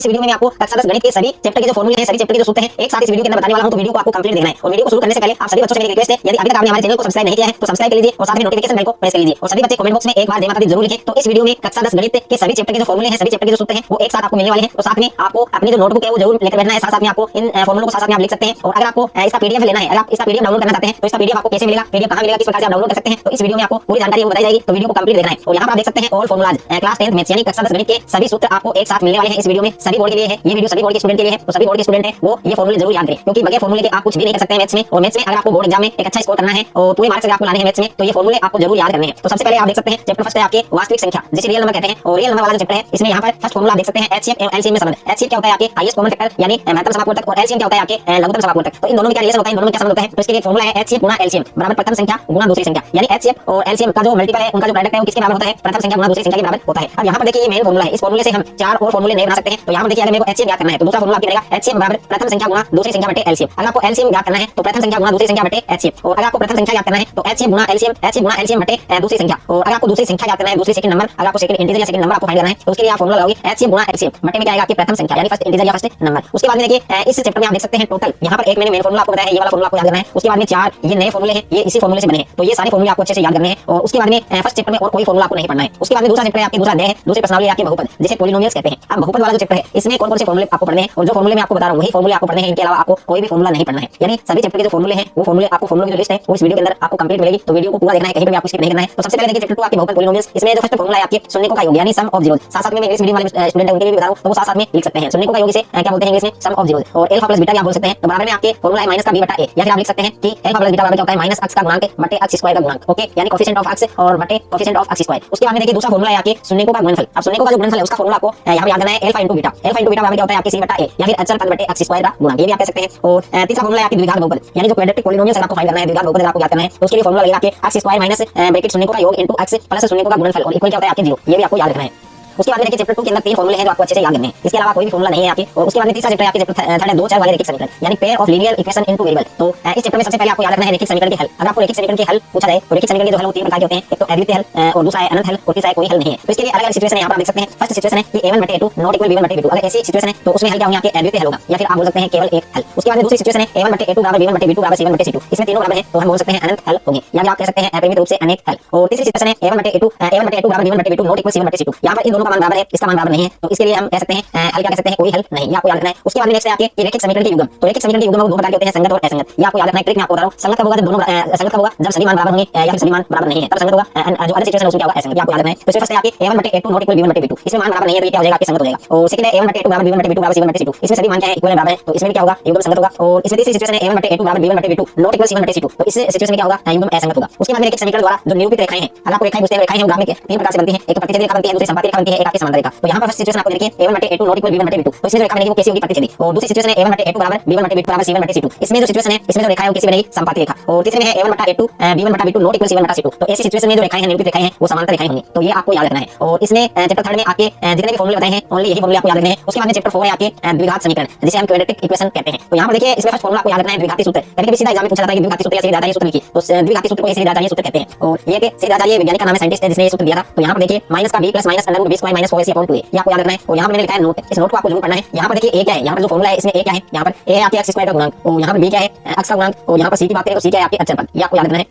इस वीडियो में मैं आपको कक्षा 10 गणित के सभी चैप्टर के जो फॉर्मूले हैं, सभी चैप्टर के जो सूत्र हैं, एक साथ इस वीडियो के अंदर बताने वाला हूं। तो वीडियो को आपको कंप्लीट देखना है। और वीडियो को शुरू करने से पहले आप सभी बच्चों से मेरी रिक्वेस्ट है, यदि अभी तक आपने हमारे चैनल को सब्सक्राइब नहीं किया है तो सब्सक्राइब कर लीजिए और साथ में नोटिफिकेशन बेल को प्रेस कर लीजिए। और सभी बच्चे कमेंट बॉक्स में एक बार जय माता दी जरूर लिखें। तो इस वीडियो में कक्षा 10 गणित के सभी चैप्टर के जो फॉर्मूले हैं, सभी चैप्टर के जो सूत्र हैं, वो एक साथ आपको मिलने वाले हैं। तो साथ में आपको अपनी जो नोटबुक है वो जरूर लेकर बैठना है। साथ में आपको इन फॉर्मूलों को साथ में आप लिख सकते हैं। और अगर आपको इसका पीडीएफ लेना है, अगर आप इसका पीडीएफ डाउनलोड करना चाहते हैं तो इसका पीडीएफ आपको कैसे मिलेगा, पीडीएफ कहां मिलेगा, किस प्रकार से आप डाउनलोड कर सकते हैं, तो इस वीडियो में आपको पूरी जानकारी बताई जाएगी। तो वीडियो को कंप्लीट देखना है। और यहां पर आप देख सकते हैं ऑल फॉर्मूलाज क्लास 10 मैथ्स यानी कक्षा 10 गणित के सभी सूत्र आपको एक साथ मिलने वाले हैं इस वीडियो में। सभी बोर्ड के लिए है ये वीडियो, सभी बोर्ड के स्टूडेंट के लिए है। तो सभी बोर्ड के स्टूडेंट है वो ये फॉर्मूले जरूर याद करें, क्योंकि बगैर फॉर्मूले के आप कुछ भी नहीं कर सकते हैं मैथ्स में। और मैथ्स में अगर आपको बोर्ड एग्जाम में एक अच्छा स्कोर करना है और पूरे मार्क्स अगर आपको लाने हैं मैथ्स में, तो ये फॉर्मूले आपको जरूर याद करने हैं। तो सबसे पहले आप देख सकते हैं चैप्टर फर्स्ट है आपके वास्तविक संख्या, जिसे रियल नंबर कहते हैं। और रियल नंबर वाला जो चैप्टर है इसमें यहाँ पर फर्स्ट फॉर्मूला देख सकते हैं एचसीएफ एवं एलसीएम में संबंध। एचसीएफ क्या होता है आपके हाईएस्ट कॉमन फैक्टर यानी महत्तम समापवर्तक, और एलसीएम क्या होता है आपके लघुत्तम समापवर्तक। तो इन दोनों में क्या रिलेशन होता है, इन दोनों में क्या संबंध होता है, तो इसके लिए फॉर्मूला है एचसीएफ गुणा एलसीएम बराबर प्रथम संख्या गुणा दूसरी संख्या। यानी एचसीएफ और एलसीएम का जो मल्टीपल है, उनका जो प्रोडक्ट है वो किसके बराबर होता है, प्रथम संख्या गुणा दूसरी संख्या के बराबर होता है। अब यहाँ पर देखिए ये मेन फॉर्मूला है। इस फॉर्मूले से हम चार और फॉर्मूले नहीं बना सकते हैं। तो यहाँ पर देखिए अगर मेरे को एचसीएफ ज्ञात करना है तो दूसरा फॉर्मूला आपके रहेगा एचसीएफ बराबर प्रथम संख्या गुणा दूसरी संख्या बटे एलसीएम। अगर आपको एलसीएम ज्ञात करना है तो प्रथम संख्या गुणा दूसरी संख्या बटे एचसीएफ। और अगर आपको प्रथम संख्या ज्ञात करना है तो एचसीएफ गुणा एलसीएम, एचसीएफ गुणा एलसीएम बटे दूसरी संख्या। और अगर आपको दूसरी संख्या ज्ञात करना है, दूसरी सेकंड नंबर, अगर आपको सेकंड इंटीजर या सेकंड नंबर आपको फाइंड करना है तो उसके लिए आप फॉर्मूला लगाओगे एचसीएफ गुणा एलसीएम बटे में क्या आएगा आपकी प्रथम संख्या यानी फर्स्ट इंटीजर या फर्स्ट नंबर। उसके बाद में देखिए इस चैप्टर में आप देख सकते हैं टोटल यहाँ पर एक मैंने मेन फॉर्मूला आपको बताया है, ये वाला फॉर्मूला आपको याद करना है। उसके बाद में चार ये नए फॉर्मूले हैं, ये इसी फॉर्मूले से बने हैं। तो ये सारे फॉर्मूले आपको अच्छे से याद करने हैं। और उसके बाद में फर्स्ट चैप्टर में और कोई फॉर्मूला आपको नहीं पढ़ना है। उसके बाद में दूसरा चैप्टर है आपके दूसरा अध्याय है, दूसरे प्रश्नावली आपके बहुपद जिसे पॉलिनोमियल्स कहते हैं। अब बहुपद वाला जो चैप्टर है इसमें कौन कौन से फॉर्मूले आपको पढ़ने हैं, और जो फॉर्मूले मैं आपको बता रहा हूं वही फॉर्मूले आपको पढ़ने हैं। इनके अलावा आपको कोई भी फॉर्मूला नहीं पढ़ना है। यानी सभी चैप्टर के जो फॉर्मूले हैं वो फॉर्मूले आपको फॉर्मूले की जो लिस्ट है वो इस वीडियो के अंदर आपको कंप्लीट मिलेगी। तो वीडियो को पूरा देखना है, कहीं पे भी आपको स्किप नहीं करना है। तो सबसे पहले देखिए चैप्टर 2 आपके बहुपद पॉलिनोमियल्स। इसमें जो फर्स्ट फॉर्मूला है आपके शून्यकों का योग यानी सम ऑफ जीरोस। साथ में मैं इंग्लिश मीडियम वाले स्टूडेंट है उनके लिए भी बता रहा हूं, तो वो साथ में लिख सकते हैं। शून्यकों का योग इसे क्या बोलते हैं इंग्लिश में, सम ऑफ जीरोस। और अल्फा प्लस बीटा भी आप बोल सकते हैं। तो बराबर में आपके फॉर्मूला है माइनस का b बटा a, या फिर आप लिख सकते हैं कि अल्फा प्लस बीटा बराबर क्या होता है माइनस x का गुणांक बटे x स्क्वायर का गुणांक। ओके, यानी कोएफिशिएंट ऑफ x और बटे कोएफिशिएंट ऑफ x स्क्वायर। उसके बाद में देखिए दूसरा फॉर्मूला है आपके शून्यकों का गुणनफल। अब शून्यकों का जो गुणनफल है उसका फॉर्मूला आपको यहां पे याद करना है alpha into beta. Alpha into beta बराबर क्या होता है आपके c बटा a, या फिर अचल पद बटे x स्क्वायर का गुणांक, ये भी आप कह सकते हैं। और तीसरा फॉर्मूला है आपके द्विघात बहुपद यानी जो क्वाड्रेटिक पॉलिनोमियल्स है आपको फाइंड करना है, द्विघात बहुपद आपको याद करना है। तो उसके लिए फॉर्मूला लगेगा आपके x स्क्वायर माइनस ब्रैकेट शून्यकों का योग इनटू x प्लस शून्यकों का गुणनफल और इक्वल क्या होता है आपके 0, ये भी आपको याद रखना है। उसके बाद में देखिए चैप्टर 2 के अंदर तीन फॉर्मूले हैं जो आपको अच्छे से याद करने हैं। इसके अलावा कोई भी फॉर्मूला नहीं है आपके। और उसके बाद में तीसरा चैप्टर है आपके चैप्टर थर्ड है दो चर वाले रैखिक समीकरण यानी pair of linear equation into variable. तो इस चैप्टर में सबसे पहले आपको याद रखना है रैखिक समीकरण के हल। अगर आपको रैखिक समीकरण के हल पूछा जाए तो रैखिक समीकरण के जो हल वो तीन प्रकार के होते हैं। एक तो अद्वितीय हल और दूसरा है अनंत हल और तीसरा है कोई हल नहीं है। तो इसके लिए अलग अलग सिचुएशन है, यहाँ पर आप देख सकते हैं। फर्स्ट सिचुएशन है कि a1 बटे a2 नॉट इक्वल b1 बटे b2। अगर ऐसी सिचुएशन है तो उसमें हल क्या होंगे आपके अद्वितीय हल होगा, या फिर आप बोल सकते हैं केवल एक हल। उसके बाद में दूसरी सिचुएशन है a1 बटे a2 बराबर b1 बटे b2 बराबर c1 बटे c2। इसमें तीनों बराबर है तो हम बोल सकते हैं अनंत हल होंगे, या फिर आप कह सकते हैं परिमित रूप से अनेक हल। और तीसरी सिचुएशन है a1 बटे a2 बराबर b1 बटे b2 नॉट इक्वल c1 बटे c2। यहाँ पर इन दोनों का मान बराबर है, इसका मान बराबर नहीं है, तो इसके लिए हम कह सकते हैं हल क्या कह सकते हैं कोई हल नहीं, ये आपको याद रखना है। उसके बाद में नेक्स्ट है आपके रैखिक समीकरण के युग्म। तो रैखिक समीकरण के युग्म दो प्रकार के होते हैं, संगत और असंगत। ये आपको याद रखना है। ट्रिक में आपको बता रहा हूं, संगत कब होगा जब दोनों संगत कब होगा जब सभी मान बराबर होंगे या फिर सभी मान बराबर नहीं है, तब संगत होगा। जो अदर सिचुएशन है उसमें क्या होगा असंगत, ये आपको याद रखना है। तो इसमें फर्स्ट है आपके a1 बटे a2 नॉट इक्वल b1 बटे b2। इसमें मान बराबर नहीं है तो ये क्या हो जाएगा आपके संगत हो जाएगा। और सेकंड है a1 बटे a2 बराबर b1 बटे b2 बराबर c1 बटे c2। इसमें सभी मान क्या है इक्वल बराबर है, तो इसमें भी क्या होगा युग्म संगत होगा। और इसमें तीसरी सिचुएशन है a1 बटे a2 बराबर b1 बटे b2 नॉट इक्वल c1 बटे c2। तो इस सिचुएशन में क्या होगा युग्म असंगत होगा। उसके बाद में रैखिक समीकरण द्वारा जो निरूपित रेखाएं हैं, अगर आपको रेखाएं पूछते हैं रेखाएं हैं ग्राफ में तीन प्रकार से बनती हैं। एक तो प्रतिच्छेदी रेखा बनती है, दूसरी संपाती रेखा बनती है, एक आपकी समांतर रेखा। तो यहाँ पर फर्स्ट सिचुएशन आपको देखिए a1 बटे a2 नॉट इक्वल b1 बटे b2। तो इसमें जो रेखा बनेगी वो कैसी होगी, प्रतिच्छेदी। और दूसरी सिचुएशन है a1 बटे a2 बराबर b1 बटे b2 बराबर c1 बटे c2। इसमें जो सिचुएशन है इसमें जो रेखा है वो कैसी बनेगी, संपाती रेखा। और तीसरे में है a1 बटा a2 b1 बटा b2 नॉट इक्वल c1 बटा c2। तो ऐसी सिचुएशन में जो रेखाएं हैं निरूपित रेखाएं हैं वो समांतर रेखाएं होंगी, तो ये आपको याद रखना है। और इसमें चैप्टर थर्ड में आपके जितने भी फॉर्मूले बताए हैं ओनली यही फॉर्मूले आपको याद रखने हैं। उसके बाद में चैप्टर 4 है आपके द्विघात समीकरण जिसे हम क्वाड्रेटिक इक्वेशन कहते हैं। तो यहाँ पर देखिए इसमें फर्स्ट फॉर्मूला आपको याद रखना है द्विघातीय सूत्र। कभी-कभी सीधा एग्जाम में पूछा जाता है कि द्विघातीय सूत्र या सीधे सूत्र लिखिए, तो द्विघातीय सूत्र को सीधे सूत्र कहते हैं। और ये के सीधे वैज्ञानिक का नाम है, साइंटिस्ट है जिसने ये सूत्र दिया था। तो यहाँ पर देखिए माइनस का b plus minus under root b square minus 4ac/2a, ये आपको याद रखना है। और यहाँ पर मैंने लिखा है नोट, इस नोट को आपको जरूर पढ़ना है। यहाँ पर देखिए a क्या है, यहाँ पर जो फॉर्मूला है इसमें a क्या है, यहाँ पर a है आपके x स्क्वायर का गुणांक और यहाँ पर b क्या है x का गुणांक, और यहाँ पर c की बात करें तो c क्या है आपके अचर पद, ये आपको याद रखना है।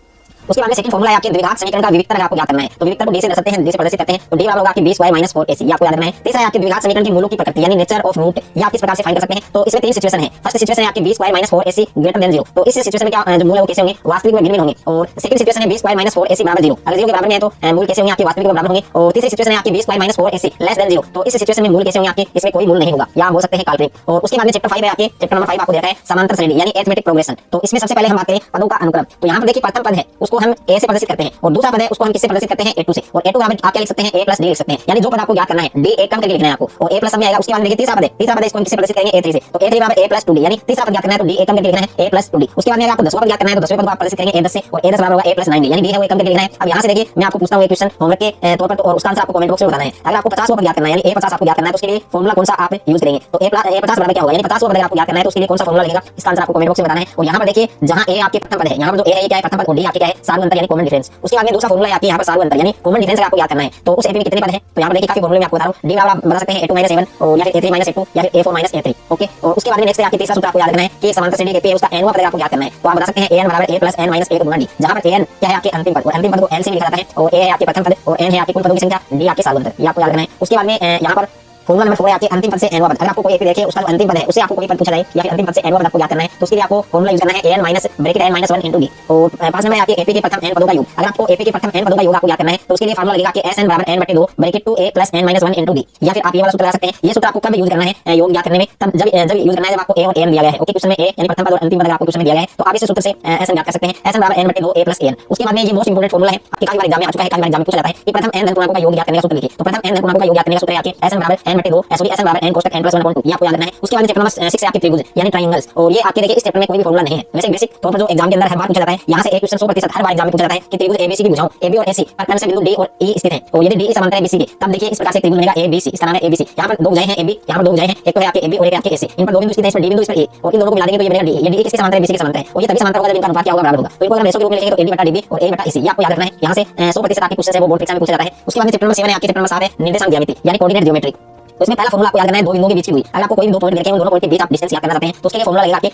उसके बाद में सेकंड फॉर्मूला है आपके द्विघात समीकरण का विविक्तर आपको याद करना है। तो विविक्तर को d से दर्शाते हैं, d से प्रदर्शित करते हैं, तो d बराबर होगा आपके b स्क्वायर माइनस 4ac, ये आपको याद रखना है। तीसरा है आपके द्विघात समीकरण की मूलों की प्रकृति यानी नेचर ऑफ रूट, ये आप किस प्रकार से फाइंड कर सकते हैं। तो इसमें तीन सिचुएशन है। फर्स्ट सिचुएशन है आपके b square minus 4ac greater than 0। तो इस सिचुएशन में क्या जो मूल है वो कैसे होंगे, वास्तविक व भिन्न होंगे। और सेकंड सिचुएशन है b स्क्वायर माइनस 4ac बराबर 0। अगर 0 के बराबर नहीं है तो मूल कैसे होंगे आपके वास्तविक व बराबर होंगे। और तीसरी सिचुएशन है आपकी b square minus 4ac less than 0। तो इस सिचुएशन में मूल कैसे होंगे आपके, इसमें कोई मूल नहीं होगा या हो सकते हैं काल्पनिक। और उसके बाद में चैप्टर 5 है आपके, चैप्टर नंबर 5 आपको देखा है समांतर श्रेणी यानी अरिथमेटिक प्रोग्रेशन। तो इसमें सबसे पहले हम बात करें पदों का अनुक्रम। तो यहाँ पर देखिए प्रथम पद है उसको हम a से प्रदर्शित करते हैं और दूसरा पद है उसको हम किससे प्रदर्शित करते हैं a2 से। और a2 बराबर आप क्या लिख सकते हैं a प्लस d लिख सकते हैं, यानी जो पद आपको याद करना है d एक कम करके लिखना है आपको और a प्लस में आएगा। उसके बाद देखिए तीसरा पद है इसको हम किससे प्रदर्शित करेंगे a3 से। तो a3 बराबर a प्लस 2d, यानी तीसरा पद याद करना है तो d एक कम करके लिखना है a प्लस 2d। उसके बाद में आपको 10वां पद याद करना है तो 10वें पद को आप प्रदर्शित करेंगे a10 से और a10 बराबर होगा a प्लस 9d, यानी d है वो एक कम करके लिखना है। अब यहाँ से देखिए मैं आपको पूछता हूँ एक क्वेश्चन होमवर्क के तौर पर, तो और उसका आंसर आपको कमेंट बॉक्स में बताना है। अगर आपको 50वां पद याद करना है यानी a50 आपको याद करना है तो उसके लिए फॉर्मूला कौन सा आप यूज करेंगे। तो a50 बराबर क्या होगा, यानी 50वां पद आपको याद करना है तो उसके लिए कौन सा फॉर्मूला लगेगा, इसका आंसर आपको कमेंट बॉक्स में बताना है। और यहाँ पर देखिए जहाँ a आपके प्रथम पद है, यहाँ पर जो a है क्या है प्रथम पद और d आपके क्या है सारू अंतर यानी कॉमन डिफरेंस। उसके बाद में दूसरा फॉर्मूला है आपकी यहाँ पर सारू अंतर यानी कॉमन डिफरेंस आपको याद करना है। तो उस एपी में कितने पद है तो यहाँ पर देखिए काफी फॉर्मूले में आपको बता रहा हूँ। डी आप बता सकते हैं a2 - a1 और या फिर a3 - a2 या फिर a4 - a3। ओके, और उसके बाद में नेक्स्ट है आपकी तीसरा सूत्र आपको याद करना है कि समांतर श्रेणी के उसका n वां पद आपको याद करना है। तो आप बता सकते हैं an बराबर a + n - 1 गुना d, जहां पर an क्या है आपके अंतिम पद और अंतिम पद को n से लिखा जाता है और a है आपके प्रथम पद और n है आपकी कुल पदों की संख्या, d आपके सारू अंतर, ये आपको याद करना है। उसके बाद में यहाँ पर फॉर्मूला नंबर 4 है आपके अंतिम पद से n वां पद। अगर आपको कोई एक देखिए उसका जो अंतिम पद है उससे आपको कोई पद पूछा जाए या फिर अंतिम पद से n वां पद आपको याद करना है तो उसके लिए आपको फॉर्मूला यूज करना है an minus bracket n - 1 * d और पास में आपके एपी के प्रथम n पदों का योग। अगर आपको एपी के प्रथम n पदों का योग आपको याद करना है तो उसके लिए फॉर्मूला लगेगा कि sn बराबर n/2 bracket 2a + n - 1 * d, या फिर आप ये वाला सूत्र लगा सकते हैं। ये सूत्र आपको कब यूज करना है योग याद करने में, तब जब यूज करना है जब आपको a और n दिया गया है। ओके, क्वेश्चन में a यानी प्रथम पद और अंतिम पद आपको क्वेश्चन में दिया गया है तो आप इस सूत्र से sn याद कर सकते हैं। sn बराबर n/2 a + n। उसके बाद में ये मोस्ट इंपोर्टेंट फॉर्मूला है, आपके काफी बार एग्जाम में आ चुका है, काफी बार एग्जाम में पूछा जाता है कि प्रथम n धन पूर्णांकों का योग याद करने का सूत्र लिखिए। तो प्रथम n धन पूर्णांकों का योग याद करने का सूत्र है आपके sn बराबर n/2 sn बराबर n कोष्ठक n + 1/2, ये आपको याद रखना है। उसके बाद चैप्टर नंबर 6 है आपके त्रिभुज यानी ट्रायंगल्स, और ये आपके देखिए इस चैप्टर में कोई भी फॉर्मूला नहीं है। वैसे बेसिक तौर पर जो एग्जाम के अंदर हर बार पूछा जाता है, यहाँ से एक क्वेश्चन 100% हर बार एग्जाम में पूछा जाता है कि त्रिभुज एबीसी की भुजाओं AB और AC पर क्रम से बिंदु D और E स्थित है और यदि D समांतर है BC के, तब देखिए इस प्रकार से त्रिभुज बनेगा ABC, इसका नाम है ABC। यहाँ पर दो भुजाएं हैं AB, यहाँ पर दो भुजाएं हैं, एक तो है आपके AB और एक है आपके AC। इन पर दो बिंदु स्थित है, इस पर D बिंदु, इस पर A, और इन दोनों को मिला देंगे तो ये बनेगा D। ये D किसके समांतर है? BC के समांतर है और ये तभी समांतर होगा जब इनका अनुपात क्या होगा? बराबर होगा। तो इनको अगर रेशो के रूप में लिखेंगे तो AD/DB और A/AC, ये आपको याद रखना है। यहाँ से 100% आपके क्वेश्चन है वो बोर्ड परीक्षा में पूछा जाता है। उसके बाद चैप्टर नंबर 7 है आपके चैप्टर नंबर 7 है निर्देशांक ज्यामिति यानी कोऑर्डिनेट ज्योमेट्री। तो इसमें पहला फॉर्मूला आपको याद करना है दो बिंदुओं के बीच की दूरी। अगर आपको कोई भी दो पॉइंट देखे हैं उन दोनों पॉइंट के बीच आप डिस्टेंस याद करना चाहते हैं तो उसके लिए फॉर्मूला लगेगा आपके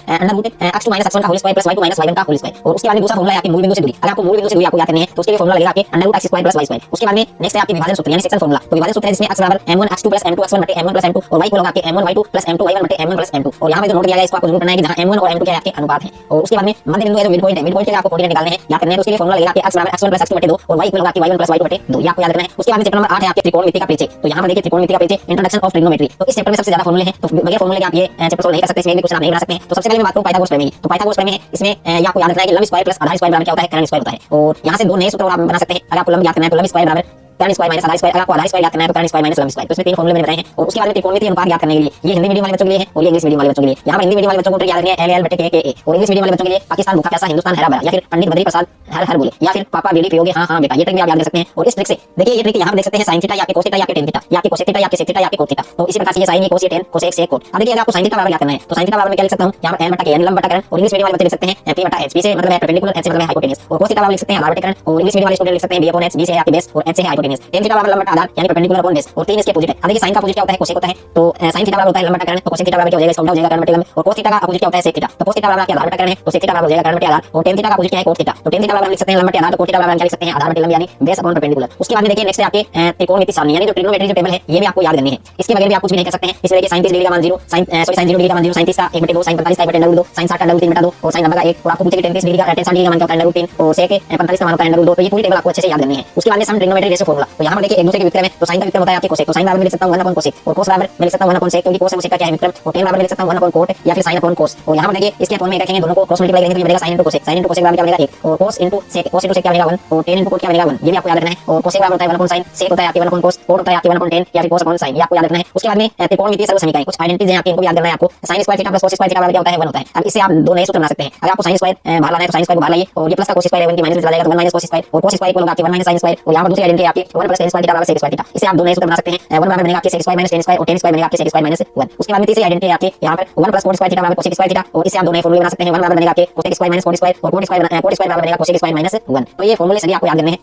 x2 - x1 का होल स्क्वायर + y2 - y1 का होल स्क्वायर। और उसके बाद में दूसरा फॉर्मूला है आपके मूल बिंदु से दूरी। अगर आपको मूल बिंदु से दूरी आपको याद करनी है तो उसके लिए फॉर्मूला लगेगा आपके x² + y²। उसके बाद में नेक्स्ट है आपके विभाजन सूत्र यानी सेक्शन फॉर्मूला। तो विभाजन सूत्र है जिसमें x बराबर m1 x2 + m2 x1 / m1 + m2 और y को होगा आपके m1 y2 + m2 y1 / m1 + m2। और यहाँ पे जो नोट किया गया है इसको आपको जरूर करना है कि जहाँ m1 और m2 क्या है आपके अनुपात है। और उसके बाद में मध्य बिंदु है जो मिड पॉइंट है, मिड पॉइंट के लिए आपको कोऑर्डिनेट निकालने हैं, याद करने हैं। तो उसके लिए फॉर्मूला लगेगा कि x बराबर x1 + x2 / 2 और y को होगा आपके y1 + y2 / 2, ये आपको याद रखना है। उसके बाद में चैप्टर नंबर 8 है आपके त्रिकोणमिति का परिचय। तो यहाँ पर देखिए त्रिकोणमिति का परिचय इंट्रोडक्शन ऑफ ट्रिग्नोमेट्री। तो इस चैप्टर में सबसे ज्यादा फॉर्मूले हैं, तो बगैर फॉर्मूले के आप ये चैप्टर सॉल्व नहीं कर सकते, इसमें भी क्वेश्चन आप नहीं बना सकते हैं। तो सबसे पहले मैं बात करूं पाइथागोरस प्रमेय की। तो पाइथागोरस प्रमेय है, इसमें ये आपको याद रखना है कि लंब स्क्वायर प्लस आधा स्क्वायर बराबर क्या होता है? कर्ण स्क्वायर होता है। और यहाँ से दो नए सूत्र आप बना सकते हैं। अगर आपको लंब याद करना है तो लंब स्क्वायर बराबर कर्ण स्क्वायर माइनस आधा स्क्वायर, अगर आपको आधा स्क्वायर याद करना है तो कर्ण स्क्वायर माइनस लंब स्क्वायर। तो इसमें तीन फॉर्मूले मैंने बताए हैं। और उसके बाद में त्रिकोणमिति अनुपात याद करने के लिए ये हिंदी मीडियम वाले बच्चों के लिए है और ये इंग्लिश मीडियम वाले बच्चों के लिए। यहाँ पर हिंदी मीडियम वाले बच्चों को याद रखना है LL/KKA और इंग्लिश मीडियम वाले बच्चों के लिए पाकिस्तान भूखा प्यासा हिंदुस्तान हरा भरा या फिर पंडित बद्री प्रसाद हर बोले या फिर पापा बेटी पियोगे हाँ हाँ बेटा, ये ट्रिक भी आप याद कर सकते हैं। और इस ट्रिक से देखिए ये ट्रिक यहाँ पर देख सकते हैं sin थीटा या cos थीटा या tan थीटा या cos थीटा या sec थीटा या cot थीटा। तो इसी प्रकार से ये sin, cos, tan, cosec, sec, cot। अब देखिए अगर आपको sin थीटा बराबर याद करना है तो sin थीटा बराबर मैं क्या लिख सकता हूँ? यहाँ पर n/k यानी लंब बटा कर्ण और इंग्लिश मीडियम वाले बच्चे लिख सकते हैं p/h, p से मतलब है परपेंडिकुलर, h से मतलब है हाइपोटेन्यूज। और cos थीटा बराबर लिख सकते हैं आधार बटे कर्ण और इंग्लिश मीडियम वाले स्टूडेंट लिख सकते हैं b/h, b से है आपकी बेस और h से है हाइपोटेन्यूज। tan थीटा बराबर लंब बटा आधार यानी परपेंडिकुलर अपॉन बेस और 3 इसके अपोजिट है। अब देखिए sin का अपोजिट क्या होता है? cosec होता है। तो sin थीटा बराबर होता है लंब बटा कर्ण, तो cosec थीटा बराबर क्या हो जाएगा? इसका उल्टा हो जाएगा कर्ण बटे लंब। और cos थीटा का अपोजिट क्या होता है? sec theta. तो cos थीटा बराबर क्या आधार बटा कर्ण है तो sec थीटा बराबर हो जाएगा कर्ण बटे आधार। और tan थीटा का अपोजिट क्या है? cot theta. तो tan थीटा बराबर लिख सकते हैं लंब बटे आधार, तो cot थीटा बराबर क्या लिख सकते हैं? आधार बटे लंब यानी बेस अपॉन परपेंडिकुलर। उसके बाद में देखिए नेक्स्ट है आपके त्रिकोणमिति सारणी यानी जो ट्रिग्नोमेट्री जो टेबल है ये भी आपको याद करनी है। इसके बगैर भी आप कुछ भी नहीं कर सकते हैं। इसमें देखिए sin 30 डिग्री का मान 0, sin 0 डिग्री का मान 0, sin 30 का 1/2, sin 45 का 1/2, sin 60 का 3/2 और sin 90 का 1। और आपको पूछे कि tan 30 डिग्री का tan 60 डिग्री का मान क्या होता है? 3 और sec 45 का मान होता है 2। तो ये पूरी टेबल आपको अच्छे से याद करनी है। उसके बाद में सम ट्रिग्नोमेट्री रेशियो फार्मूला। तो यहाँ पर देखिए एक दूसरे के व्युत्क्रम है। तो sin का व्युत्क्रम होता है आपके cosec, तो sin बराबर मैं लिख सकता हूं 1/cosec और cos बराबर मैं लिख सकता हूं 1/sec क्योंकि cos और sec का क्या है व्युत्क्रम। और tan बराबर लिख सकता हूं 1/cot या फिर sin/cos। और यहाँ पर देखिए इसके अपॉन में रखेंगे दोनों को क्रॉस मल्टीप्लाई करेंगे तो ये बनेगा sin × cosec, sin × cosec बराबर क्या बनेगा 1 और cos × sec, cos × sec क्या बनेगा 1 और tan × cot क्या बनेगा 1। ये भी आपको याद रखना है। और cosec बराबर होता है 1/sin, sec होता है आपके 1/cos, cot होता है आपके 1/tan या फिर cos/sin, ये आपको याद रखना है। उसके बाद में त्रिकोणमिति सर्व समीकरण कुछ आइडेंटिटीज हैं आपकी, इनको भी याद करना है आपको। sin square theta + cos square theta बराबर क्या होता है? 1 होता है। अब इससे आप दो नए सूत्र बना सकते हैं। अगर आपको sin स्क्वायर बाहर लाना है तो sin स्क्वायर को बाहर लाइए और ये प्लस का cos स्क्वायर है इनकी माइनस में चला जाएगा तो 1 - cos स्क्वायर और cos स्क्वायर को होगा आपके 1 - sin स्क्वायर। और यहाँ पर दूसरी आइडेंटिटी है आपकी 1 + tan स्क्वायर थीटा बराबर sec स्क्वायर थीटा। इसे आप दो नए सूत्र बना सकते हैं। 1 बराबर बनेगा आपके sec स्क्वायर - tan स्क्वायर और tan स्क्वायर बनेगा आपके sec स्क्वायर - 1। उसके बाद में तीसरी आइडेंटिटी है आपके यहाँ पर 1 + cot स्क्वायर थीटा बराबर cosec स्क्वायर थीटा और इससे आप दो नए फॉर्मूले बना सकते हैं। 1 बराबर बनेगा आपके cosec स्क्वायर - cot स्क्वायर और cot स्क्वायर बराबर बनेगा cosec स्क्वायर - 1। तो ये फॉर्मूले सभी आपको याद करने हैं।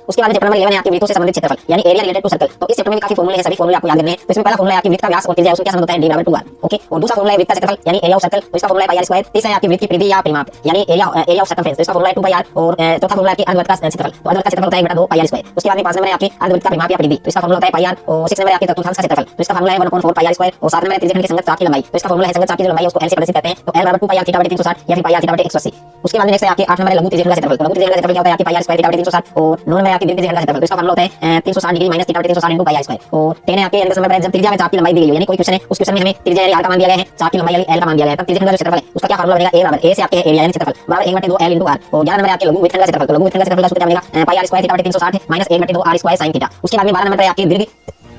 उसके बाद चैप्टर नंबर 11 है आपके वृत्तों से संबंधित क्षेत्रफल यानी एरिया रिलेटेड टू सर्कल। तो इस चैप्टर में भी काफी फॉर्मूले हैं, सभी फॉर्मूले आपको याद करने हैं। तो इसमें पहला फॉर्मूला है आपकी वृत्त का व्यास और त्रिज्या, उसका क्या संबंध होता है? d = 2r। ओके, और दूसरा फॉर्मूला है वृत्त का क्षेत्रफल यानी एरिया ऑफ सर्कल, तो इसका फॉर्मूला है πr²। तीसरा है आपकी वृत्त की परिधि या परिमाप यानी एरिया ऑफ सर्कमफ्रेंस, तो इसका फॉर्मूला है 2πr। और चौथा फॉर्मूला है आपकी अर्धवृत्त का क्षेत्रफल, तो अर्धवृत्त का क्षेत्रफल होता है 1/2 πr²। उसके बाद में 5 नंबर है आपकी अर्धवृत्त का परिमाप या परिधि, तो इसका फॉर्मूला होता है πr। और 6 नंबर है आपकी चतुर्थांश का क्षेत्रफल, तो इसका फॉर्मूला है 1/4 πr²। और 7 नंबर है त्रिज्यखंड की संगत चाप की लंबाई, तो इसका फॉर्मूला है संगत चाप की लंबाई उसको l से प्रदर्शित करते हैं तो l = 2πr थीटा / 360 या फिर πr थीटा / 180। उसके बाद नेक्स्ट है आपके 8 नंबर है लघु त्रिज्यखंड का क्षेत्रफल, तो लघु त्रिज्यखंड का क्षेत्रफल क्या होता है? आपकी πr² थीटा / 360। और 9 नंबर है आपकी दीर्घ त्रिज्यखंड का क्षेत्रफल, तो इसका फॉर्मूला होता है 360 डिग्री - थीटा / 360 × πr²। और 10 है आपके n का समय पर जब त्रिज्या में चाप की लंबाई दी गई हो यानी कोई क्वेश्चन है उस क्वेश्चन में हमें त्रिज्या यानी r का मान दिया गया है, चाप की लंबाई यानी l का मान दिया गया है, तब त्रिज्यखंड का क्षेत्रफल है उसका क्या फॉर्मूला बनेगा? a बराबर a से आपके एरिया यानी क्षेत्रफल बराबर 1/2 l × r। और 11 नंबर है आपके लघु वृत्तखंड का क्षेत्रफल, तो लघु वृत्तखंड का क्षेत्रफल का सूत्र क्या बनेगा? πr² theta / 360 - 1/2 r² sin theta. उसके बाद में 12 नंबर है आपके दीर्घ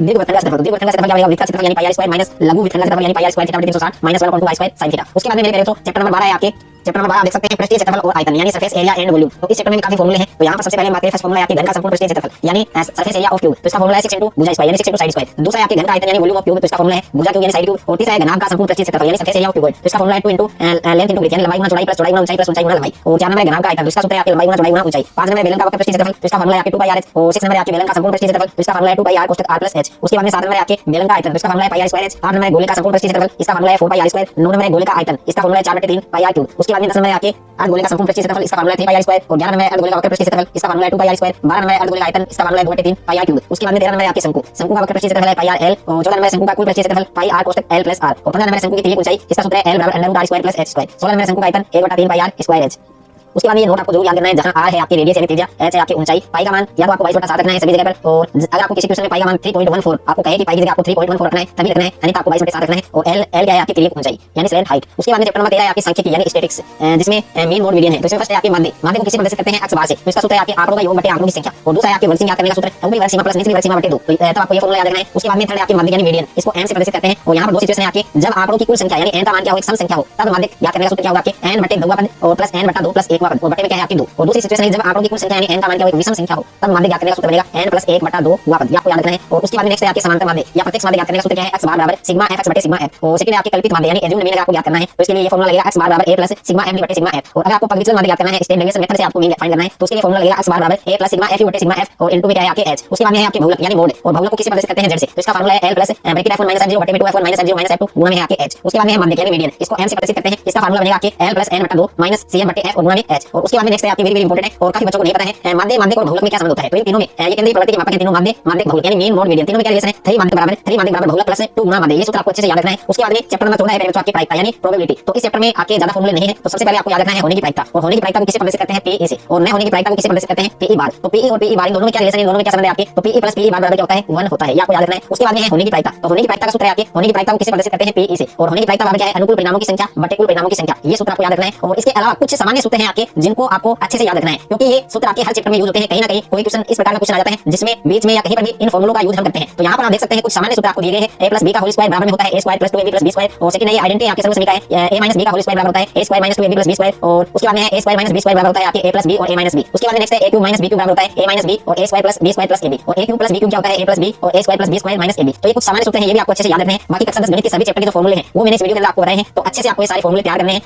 वृत्तखंड का क्षेत्रफल, दीर्घ वृत्तखंड का क्षेत्रफल क्या बनेगा? वृत्त का क्षेत्रफल यानी πr² - लघु वृत्तखंड का क्षेत्रफल यानी πr² theta / 360 - 1/2 r² sin theta. उसके बाद में मेरे कह रहे तो चैप्टर नंबर 12 है आपके चैप्टर नंबर 12 आप देख सकते हैं पृष्ठीय क्षेत्रफल और आयतन यानी सरफेस एरिया एंड वॉल्यूम। तो इस चैप्टर में भी काफी फॉर्मूले हैं। तो यहाँ पर सबसे पहले हम बात करें फर्स्ट फॉर्मूला है आपके घन का संपूर्ण पृष्ठीय क्षेत्रफल यानी सरफेस एरिया ऑफ क्यूब। तो इसका फॉर्मूला है 6 × भुजा स्क्वायर यानी 6 × साइड स्क्वायर। दूसरा है आपके घन का आयतन यानी वॉल्यूम ऑफ क्यूब। तो इसका फॉर्मूला है भुजा क्यूब यानी साइड क्यूब। और तीसरा है घनाभ का संपूर्ण पृष्ठीय क्षेत्रफल यानी सरफेस एरिया ऑफ क्यूब। तो इसका फॉर्मूला है 2 × लेंथ × ब्रेथ यानी लंबाई गुना चौड़ाई प्लस चौड़ाई गुना ऊंचाई प्लस ऊंचाई गुना लंबाई। और 4 नंबर है घनाभ का आयतन। तो इसका सूत्र है आपके लंबाई गुना चौड़ाई गुना ऊंचाई। 5 नंबर बेलन का वक्र पृष्ठीय क्षेत्रफल। तो इसका फॉर्मूला है आपके 2πr/h। और 6 नंबर है आपके बेलन का संपूर्ण पृष्ठीय क्षेत्रफल। तो इसका फॉर्मूला है 2πr cos r + h। उसके बाद में 7 नंबर है आपके बेलन का आयतन। तो इसका फॉर्मूला है πr²h। 8 नंबर है गोले का संपूर्ण पृष्ठीय क्षेत्रफल। इसका फॉर्मूला है 4πr²। 9 नंबर है गोले का आयतन। इसका फॉर्मूला है 4/3 πr3। उसके बाद में 10 नंबर है आपके अर्धगोले का संपूर्ण पृष्ठीय क्षेत्रफल। इसका फॉर्मूला है 3πr²। और 11 नंबर है अर्धगोले का वक्र पृष्ठीय क्षेत्रफल। इसका फॉर्मूला है 2πr²। 12 नंबर है अर्धगोले का आयतन। इसका फॉर्मूला है 2/3 πr3। उसके बाद में 13 नंबर है आपके शंकु। शंकु का वक्र पृष्ठीय क्षेत्रफल है πrl। और 14 नंबर है शंकु का कुल पृष्ठीय क्षेत्रफल πr cos l + r। और 15 नंबर है शंकु की तिर्यक ऊंचाई। इसका सूत्र है l = √r² + h²। 16 नंबर है शंकु का आयतन 1/3 πr²h। उसके बाद ये नोट आपको जो याद करना है, जहां r है आपकी रेडियस यानी त्रिज्या, h है आपकी ऊंचाई, पाई का मान या तो आपको 22/7 रखना है सभी जगह पर। और अगर आपको किसी क्वेश्चन में पाई का मान 3.14 आपको कहे कि पाई की जगह आपको 3.14 रखना है तभी रखना है, यानी आपको 22/7 रखना है। और l क्या है आपकी तिर्यक ऊंचाई यानी स्लैंट हाइट। उसके बाद में चैप्टर नंबर 13 है आपकी सांख्यिकी यानी स्टैटिक्स, जिसमें मीन मोड मीडियन है। तो इसमें फर्स्ट है आपके माध्य। माध्य को किसी प्रदर्शित करते हैं x बार से। तो इसका सूत्र है आपके आंकड़ों का योग बटे आंकड़ों की संख्या। और दूसरा है आपके वर्ग याद करने का सूत्र ऊपरी वर्ग सीमा प्लस निचली वर्ग सीमा बटे 2। तो आपको ये फॉर्मूला याद रखना है। उसके बाद में थर्ड है आपके माध्य यानी मीडियन, इसको n से प्रदर्शित करते हैं। और यहाँ पर दो सिचुएशन है आपकी, जब आंकड़ों की कुल संख्या यानी n का मान क्या हो एक सम संख्या हो तब माध्य याद करने का सूत्र क्या होगा आपके n/2 पद और प्लस n/2 + 1 पद। और बटे में क्या है आपकी 2। और दूसरी सिचुएशन है जब आंकड़ों की कुल संख्या यानी n का मान क्या हो एक विषम संख्या हो तब माध्य ज्ञात करने का सूत्र बनेगा n + 1/2 पद। आपको याद रखना है। और उसके बाद नेक्स्ट है आपके समांतर माध्य या प्रत्यक्ष माध्य ज्ञात करने का सूत्र क्या है x बार बराबर सिग्मा fx बटे सिग्मा f। और सेकंड है आपके कल्पित माध्य यानी एज्यूम्ड मीन आपको ज्ञात करना है। तो इसके लिए ये फॉर्मूला लगेगा x बार बराबर a + सिग्मा f बटे सिग्मा f। और अगर आपको पगविचलन माध्य ज्ञात करना है स्टेट डेविएशन मेथड से आपको मीन फाइंड करना है तो उसके लिए फॉर्मूला लगेगा x बार बराबर a + सिग्मा f बटे सिग्मा f। और इनटू में क्या है आपके h। उसके बाद में है आपके बहुलक यानी मोड। और बहुलक को किसी प्रदर्शित करते हैं z से। तो इसका फॉर्मूला है l + ब्रैकेट f1 - f0 बटे 2f1 - f0 - f2 गुणा में है आपके h। उसके बाद में है माध्य यानी मीडियन, इसको m से प्रदर्शित करते हैं। इसका फॉर्मूला बनेगा आपके l + n/2 - cm बटे f और गुणा में h। और उसके बाद में नेक्स्ट है आपकी वेरी वेरी इंपॉर्टेंट है और काफी बच्चों को नहीं पता है माध्य माध्य और बहुलक में क्या संबंध होता है। तो इन तीनों में ये केंद्रीय प्रवृत्ति के मापक हैं तीनों, माध्य माध्य बहुलक यानी मीन मोड मीडियन। तीनों में क्या रिलेशन है 3 माध्य बराबर बहुलक प्लस 2 गुणा माध्य। ये सूत्र आपको अच्छे से याद रखना है। उसके बाद में चैप्टर नंबर 14 है पहले आपकी प्रायिकता यानी प्रोबेबिलिटी। तो इस चैप्टर में आपके ज्यादा फॉर्मूले नहीं है। तो सबसे पहले आपको याद रखना है होने की प्रायिकता। और होने की प्रायिकता को किसे प्रदर्शित करते हैं pe से, और न होने की प्रायिकता को किसे प्रदर्शित करते हैं pe बार। तो pe और pe बार इन दोनों में क्या रिलेशन है, इन दोनों में क्या संबंध है आपके। तो pe + pe बार बराबर क्या होता है 1 होता है, ये आपको याद रखना है। उसके बाद में है होने की प्रायिकता। तो होने की प्रायिकता का सूत्र है आपके होने की प्रायिकता को किसे प्रदर्शित करते हैं pe से। और होने की प्रायिकता बराबर क्या है अनुकूल परिणामों की संख्या बटे कुल परिणामों की संख्या। ये सूत्र आपको याद रखना है। और इसके अलावा कुछ सामान्य सूत्र हैं आपके जिनको आपको अच्छे से याद रखना है, क्योंकि ये सूत्र आपके हर चैप्टर में यूज होते हैं। कहीं ना कहीं कोई क्वेश्चन इस प्रकार का क्वेश्चन आ जाता है जिसमें बीच में या कहीं पर भी इन फॉर्मूलों का यूज हम करते हैं। तो यहाँ पर आप देख सकते हैं कुछ सामान्य सूत्र आपको दिए गए हैं। a + b का होल स्क्वायर बराबर में होता है a² + 2ab + b²। और सेकंड है ये आइडेंटिटी आपके सर्व समीकरण है a - b का होल स्क्वायर बराबर होता है a² - 2ab + b²। और उसके बाद में है a² - b² बराबर होता है आपके a + b और a - b। उसके बाद में नेक्स्ट है a³ - b³ बराबर होता है a - b और a² + b² + ab। और a³ + b³ क्या होता है a + b और a² + b² - ab। तो ये कुछ सामान्य सूत्र हैं, ये भी आपको अच्छे से याद रखने हैं। बाकी कक्षा 10 गणित के सभी चैप्टर के जो फॉर्मूले हैं वो मैंने इस वीडियो के अंदर आपको बताए हैं। तो अच्छे से आपको ये सारे फॉर्मूले तैयार करने हैं।